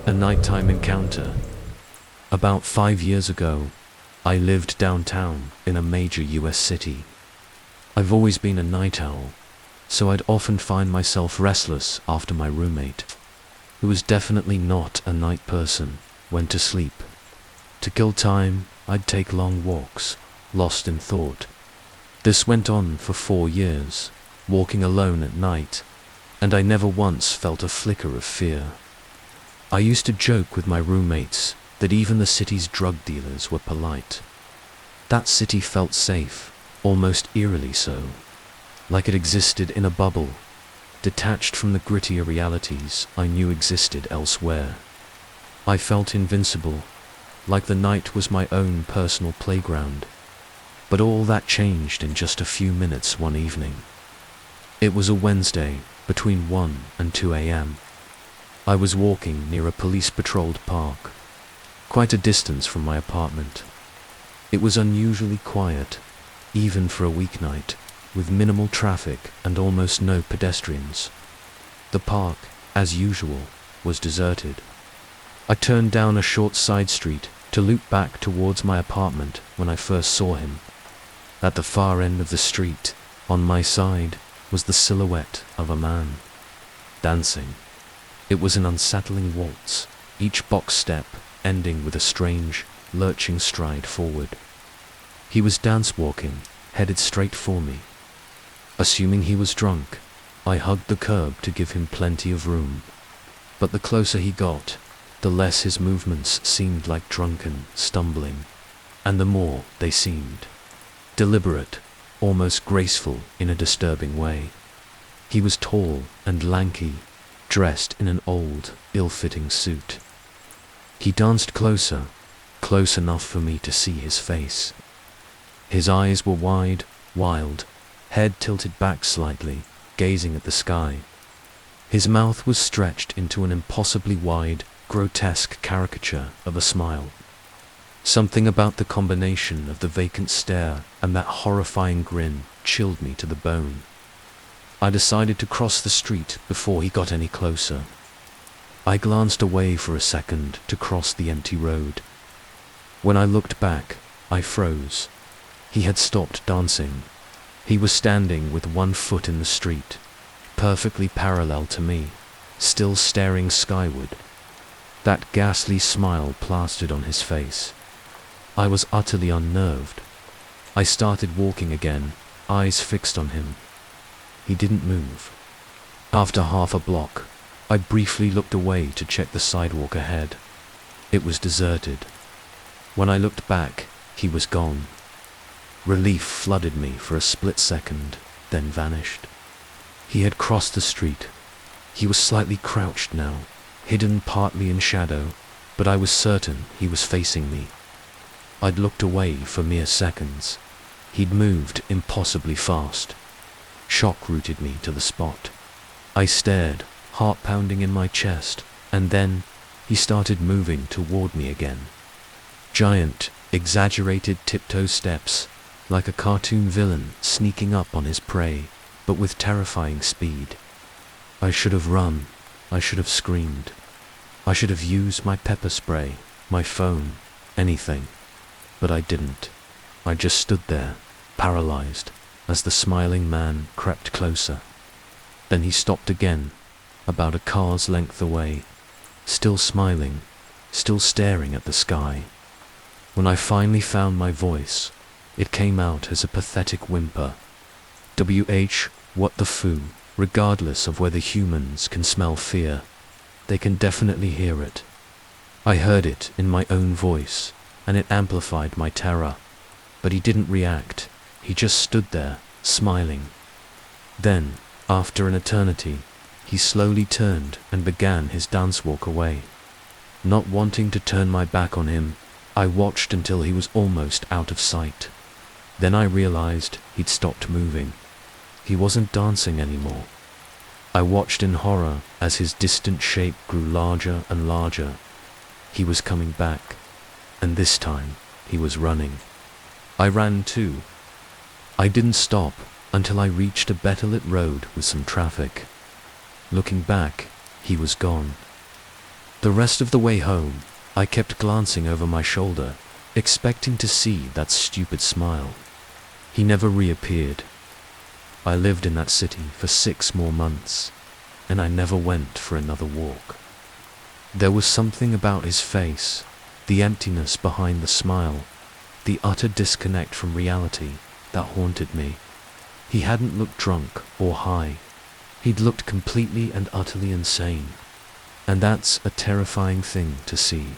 A nighttime encounter. About 5 years ago, I lived downtown in a major US city. I've always been a night owl, so I'd often find myself restless after my roommate, who was definitely not a night person, went to sleep. To kill time, I'd take long walks, lost in thought. This went on for 4 years, walking alone at night, and I never once felt a flicker of fear. I used to joke with my roommates that even the city's drug dealers were polite. That city felt safe, almost eerily so, like it existed in a bubble, detached from the grittier realities I knew existed elsewhere. I felt invincible, like the night was my own personal playground. But all that changed in just a few minutes one evening. It was a Wednesday, between 1 and 2 a.m. I was walking near a police-patrolled park, quite a distance from my apartment. It was unusually quiet, even for a weeknight, with minimal traffic and almost no pedestrians. The park, as usual, was deserted. I turned down a short side street to loop back towards my apartment when I first saw him. At the far end of the street, on my side, was the silhouette of a man, dancing. It was an unsettling waltz, each box step ending with a strange, lurching stride forward. He was dance-walking, headed straight for me. Assuming he was drunk, I hugged the curb to give him plenty of room. But the closer he got, the less his movements seemed like drunken stumbling, and the more they seemed deliberate, almost graceful in a disturbing way. He was tall and lanky, dressed in an old, ill-fitting suit. He danced closer, close enough for me to see his face. His eyes were wide, wild, head tilted back slightly, gazing at the sky. His mouth was stretched into an impossibly wide, grotesque caricature of a smile. Something about the combination of the vacant stare and that horrifying grin chilled me to the bone. I decided to cross the street before he got any closer. I glanced away for a second to cross the empty road. When I looked back, I froze. He had stopped dancing. He was standing with one foot in the street, perfectly parallel to me, still staring skyward. That ghastly smile plastered on his face. I was utterly unnerved. I started walking again, eyes fixed on him. He didn't move. After half a block, I briefly looked away to check the sidewalk ahead. It was deserted. When I looked back, he was gone. Relief flooded me for a split second, then vanished. He had crossed the street. He was slightly crouched now, hidden partly in shadow, but I was certain he was facing me. I'd looked away for mere seconds. He'd moved impossibly fast. Shock rooted me to the spot. I stared, heart pounding in my chest, and then he started moving toward me again. Giant, exaggerated tiptoe steps, like a cartoon villain sneaking up on his prey, but with terrifying speed. I should have run. I should have screamed. I should have used my pepper spray, my phone, anything. But I didn't. I just stood there, paralyzed, as the smiling man crept closer. Then he stopped again, about a car's length away, still smiling, still staring at the sky. When I finally found my voice, it came out as a pathetic whimper. What the foo, regardless of whether humans can smell fear, they can definitely hear it. I heard it in my own voice, and it amplified my terror. But he didn't react. He just stood there, smiling. Then, after an eternity, he slowly turned and began his dance walk away. Not wanting to turn my back on him, I watched until he was almost out of sight. Then I realized he'd stopped moving. He wasn't dancing anymore. I watched in horror as his distant shape grew larger and larger. He was coming back, and this time he was running. I ran too. I didn't stop until I reached a better lit road with some traffic. Looking back, he was gone. The rest of the way home, I kept glancing over my shoulder, expecting to see that stupid smile. He never reappeared. I lived in that city for 6 more months, and I never went for another walk. There was something about his face, the emptiness behind the smile, the utter disconnect from reality, that haunted me. He hadn't looked drunk or high. He'd looked completely and utterly insane. And that's a terrifying thing to see.